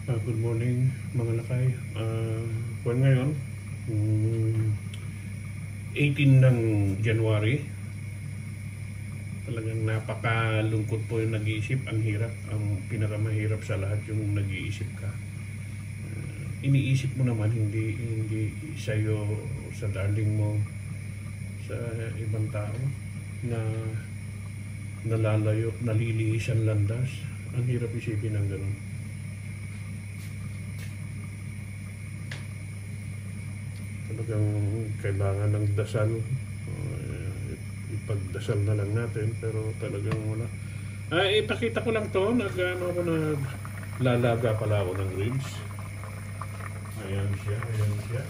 Good morning mga lakay. Kuwan ngayon, 18 ng January. Talagang napakalungkot po yung nag-iisip. Ang hirap, ang pinakamahirap sa lahat yung nag-iisip ka. Iniisip mo naman hindi sa'yo, sa darling mo, sa ibang tao na nalalayo, naliliis ang landas. Ang hirap isipin ng ganun. Talagang kailangan ng dasal. Ipagdasal na lang natin, pero talagang wala. Ipakita ko lang to, lalaga pala ako ng ribs. Ayan siya.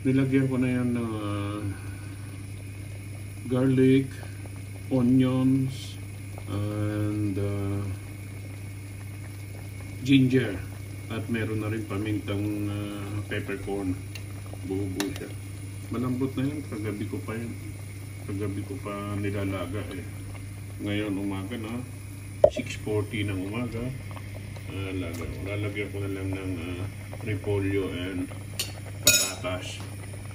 Nilagyan ko na yan ng garlic, onions, and ginger. At meron na rin pamintang peppercorn. Buo-buo siya. Malambot na yan. Kagabi ko pa nilalaga eh. Ngayon umaga na. 6:40 ng umaga. Lalagyan ko na lang ng repolyo and patatas.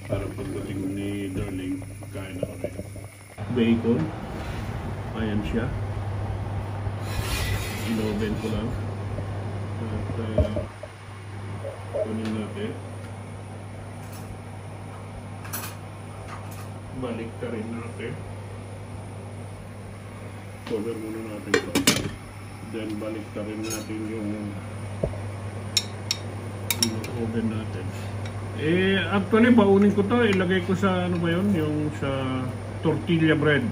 Para pagdating ni darling, kain na kami. Bacon. Ayan siya. In-oven ko lang. At kunin natin. Balik ka rin natin. Cover muna natin ito. Then balik ka rin natin yung oven natin. Actually, baunin ko to. Ilagay ko sa, ano ba yun? Yung sa tortilla bread.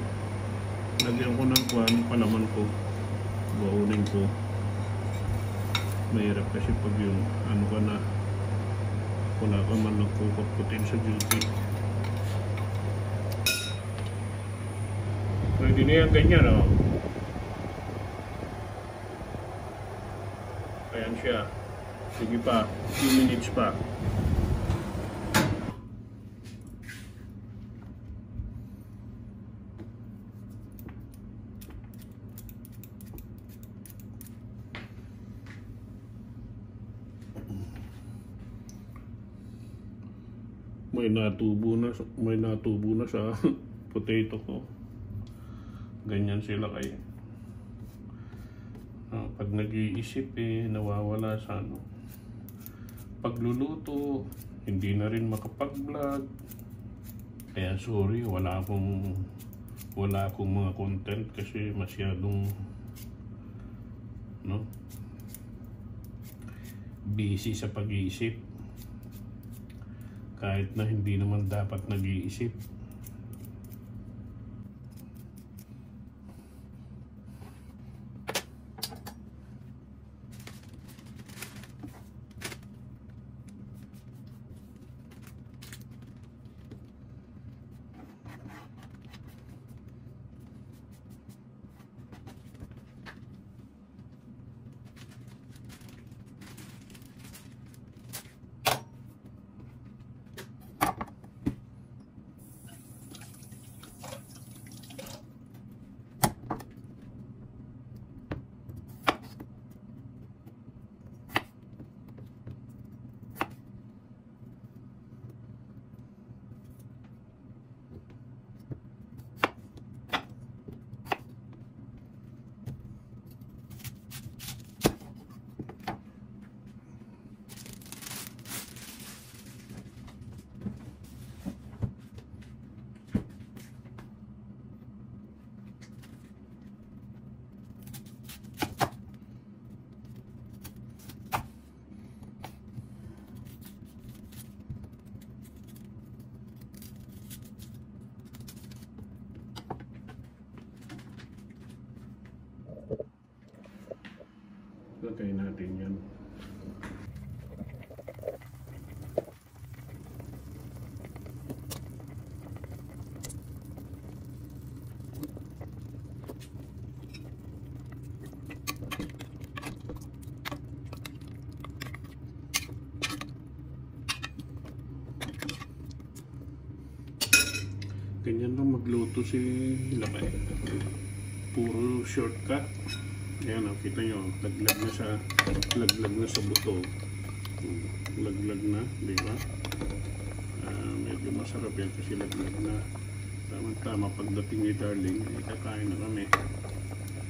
Lagyan ko ng palaman ko. Baunin ko. Mahirap kasi pag yung, ano ka na, wala ka man nagkukot-kutin sa duty. Pwede na yan ganyan, oh. Ayan siya. Sige pa. Few minutes pa. May natubo na sa potato ko. Ganyan sila kayo. Pag nag-iisip nawawala sa pagluluto, hindi na rin makapag-vlog. Kaya sorry, wala akong mga content kasi masyadong busy sa pag-iisip. Kahit na hindi naman dapat nag-iisip. Lagay natin yan. magluto si Lakay. Puro shortcut. Ayan, kita nyo, laglag na sa buto. Laglag na, di ba? Medyo masarap yan kasi laglag na. Tama pagdating ni Darling, kakain na kami.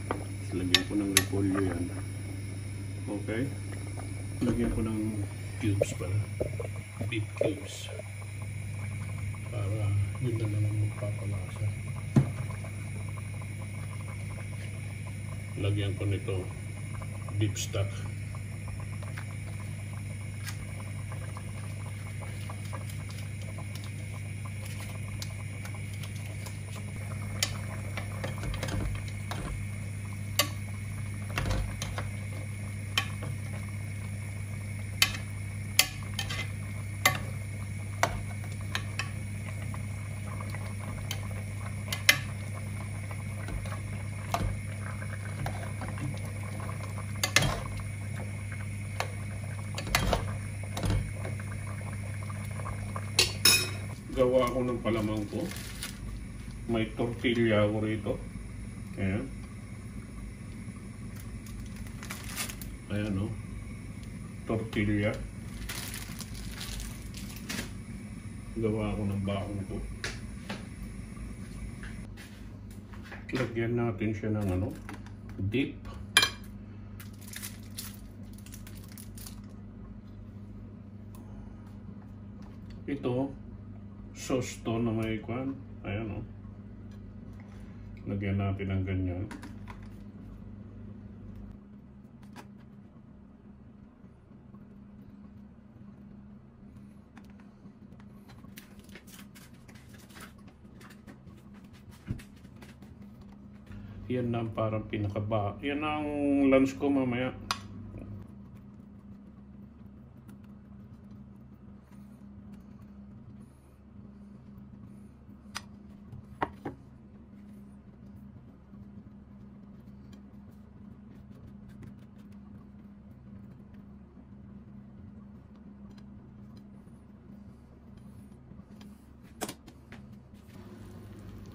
Tapos lagyan ko ng repolyo yan. Okay? Lagyan ko ng cubes pala. Beef cubes. Para yun na naman magpapalasa. Lagyan ko nito beef stock. Gawa ako ng palamang ko. May tortilla ako rito. Ayan. Ayan o. Tortilla. Gawa ako ng bakong ko. Lagyan natin siya ng dip. Ito sauce to na may kwan. Ayan o. Lagyan natin ng ganyan. Yan na parang pinakaba. Yan ang lunch ko mamaya.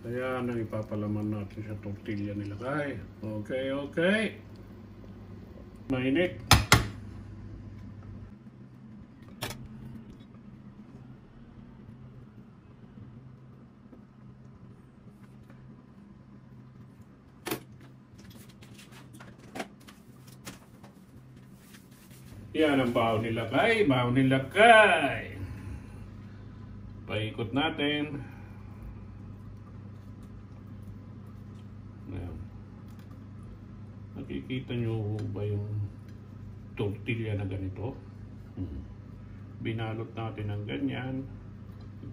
Ayan ang ipapalaman natin sa tortilla nila kay. Okay. Mainit. Yan ang baon nila kay. Paikot natin. Ayan. Nakikita nyo ba yung tortilla na ganito? Binalot natin ng ganyan.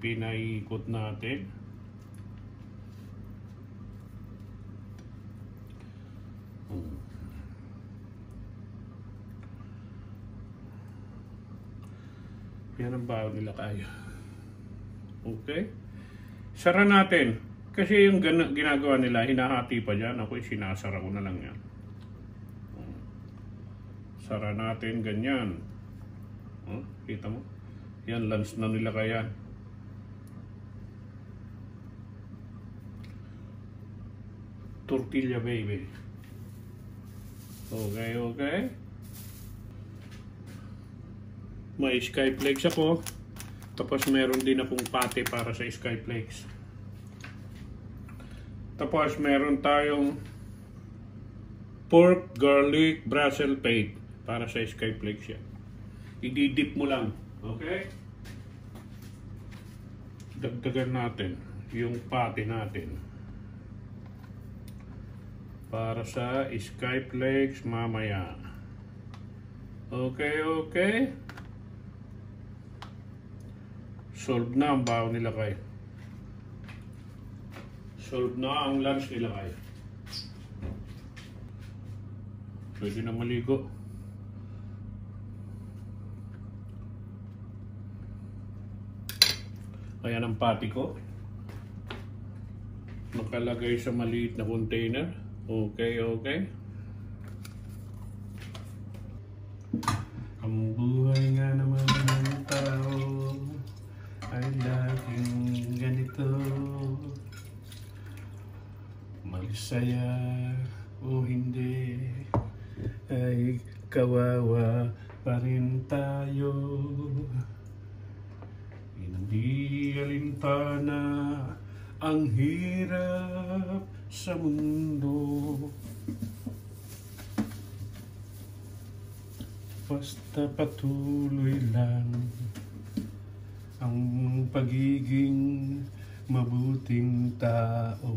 Pinaikot natin. Yan ang baon nila kaya. Okay? Sara natin. Kasi yung ginagawa nila, hinahati pa dyan. Ako sinasara ko na lang yan. Sara natin ganyan. Kita mo? Yan, lunch na nila kaya. Tortilla baby. Okay. May skyflakes ako. Tapos meron din akong pate para sa skyflakes. Tapos meron tayong pork, garlic, Brussels paste para sa skyflakes yan. I-dip mo lang. Okay? Dagdagan natin yung pate natin. Para sa skyflakes mamaya. Okay. Solve na ang baon nila kay. Solve na ang lunch nila kay. Pwede na maligo. Ayan ang pati ko. Nakalagay sa maliit na container. Okay. Ang buhay nga naman ng tao ay laging ganito. masaya o hindi, ay kawawa pa rin tayo. Hindi alintana ang hirap sa mundo, basta patuloy lang ang pagiging mabuting tao.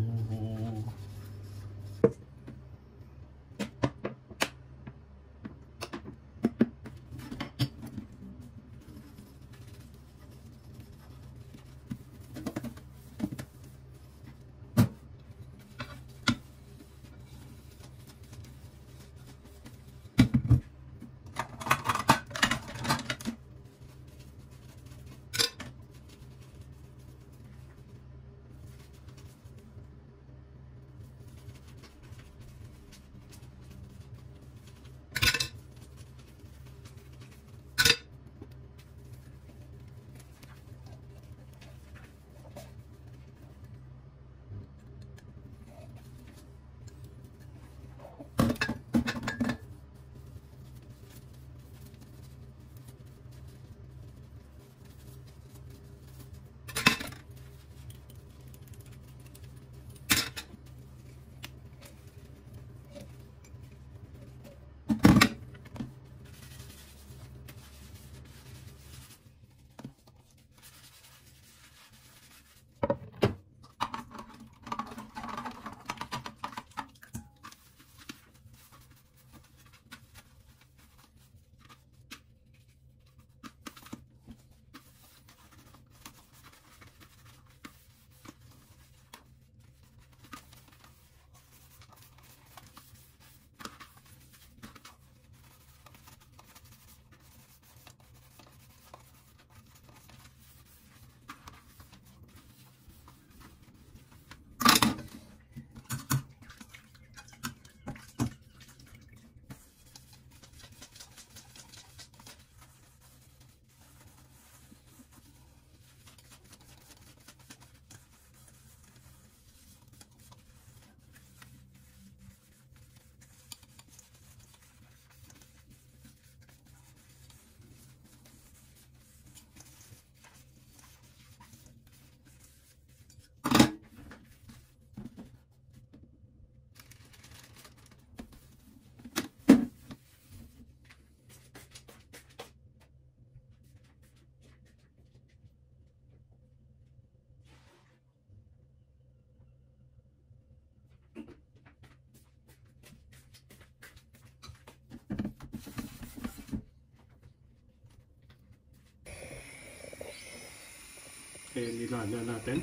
Kaya nilala natin.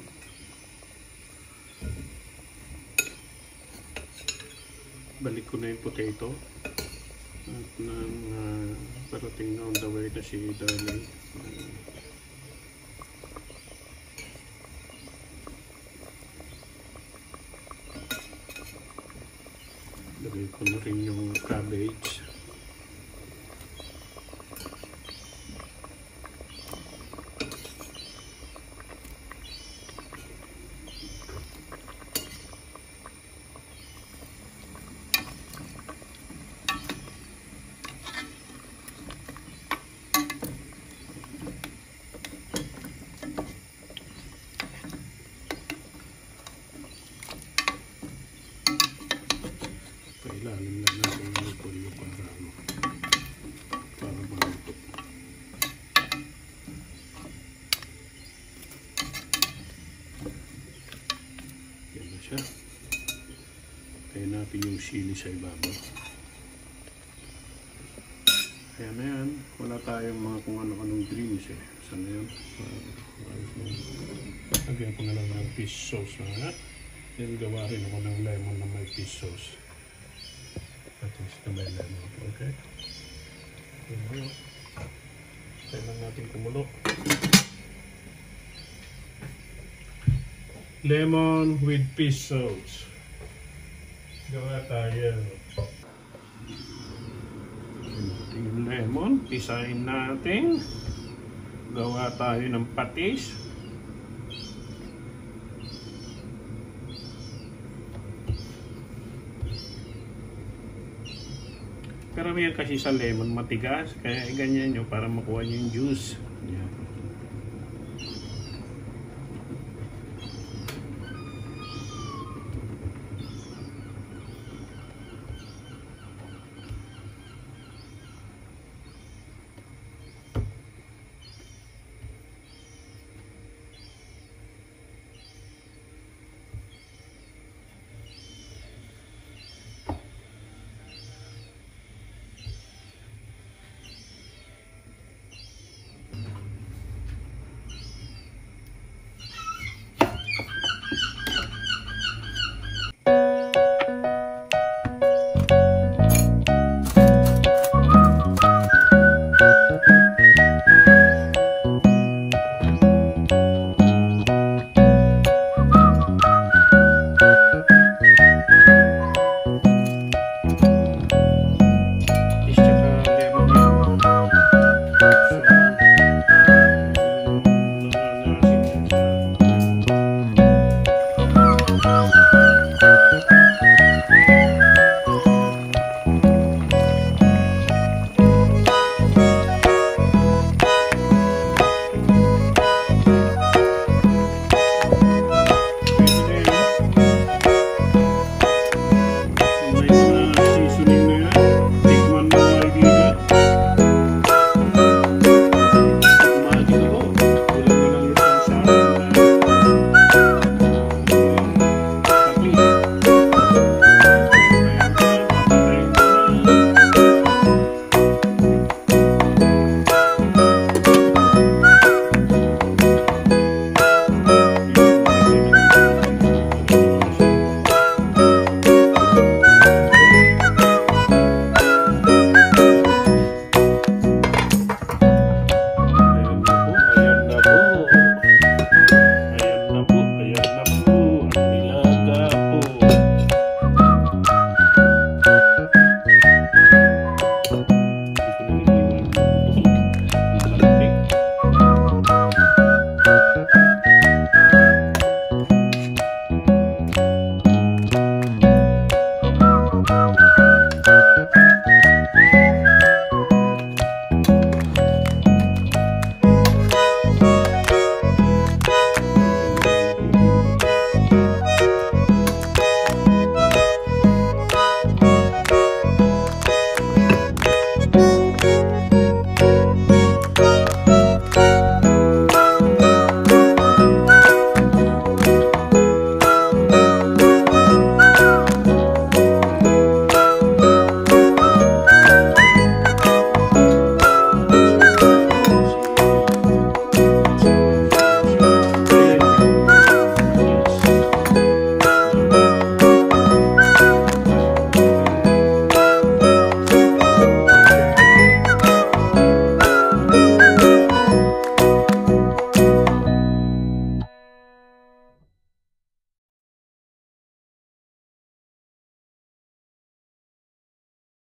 Balik ko na yung potato. At nang parating na on the way na si Darley. Lagay ko na rin yung cabbage. Ilalim lang natin yung repolyo para maluto. Yan na siya. Kaya natin yung sili sa ibabaw. Kaya na yan. Wala tayong mga kung ano-anong greens eh. Saan na yan? Lagyan ko na lang ng fish sauce na. Then gawa rin ako ng lemon na may fish sauce. At least na may lemon. Okay? Kailan natin kumulo. Lemon with fish sauce. Gawa tayo. Yung lemon, pisahin natin. Gawa tayo ng patis. Pero yan kasi sa lemon matigas, kaya ganyan nyo para makuha nyo yung juice. Yan.